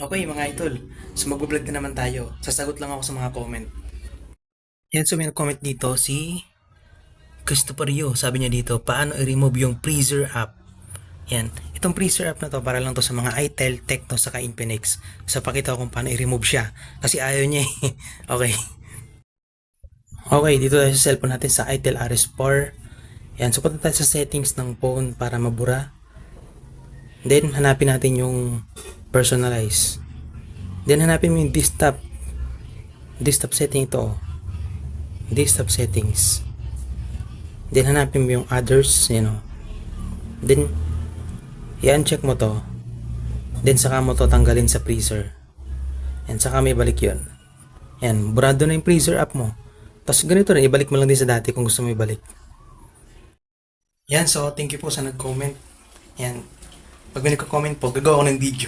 Okay mga idol, so mag-vlog na naman tayo. Sasagot lang ako sa mga comment. Yan, so may nag-comment dito si Christopher Rio. Sabi niya dito, paano i-remove yung Freezer app? Yan, itong Freezer app na to para lang to sa mga itel, Tecno, saka Infinix. So pakita ko kung paano i-remove siya. Kasi ayaw niya eh. Okay. Okay, dito tayo sa cellphone natin sa itel RS4. Yan, so punta tayo sa settings ng phone para mabura. Then hanapin natin yung personalize. Then hanapin mo yung desktop setting ito. Desktop settings. Then hanapin mo yung others, Then i-uncheck mo to. Then saka mo to tanggalin sa freezer. Yan, saka may balik yun. Yan, burado na yung freezer app mo. Tapos ganito rin, ibalik mo lang din sa dati kung gusto mo ibalik. Yan, so thank you po sa nag-comment. Yan, pag may nagko-comment po, gagawa ako ng video.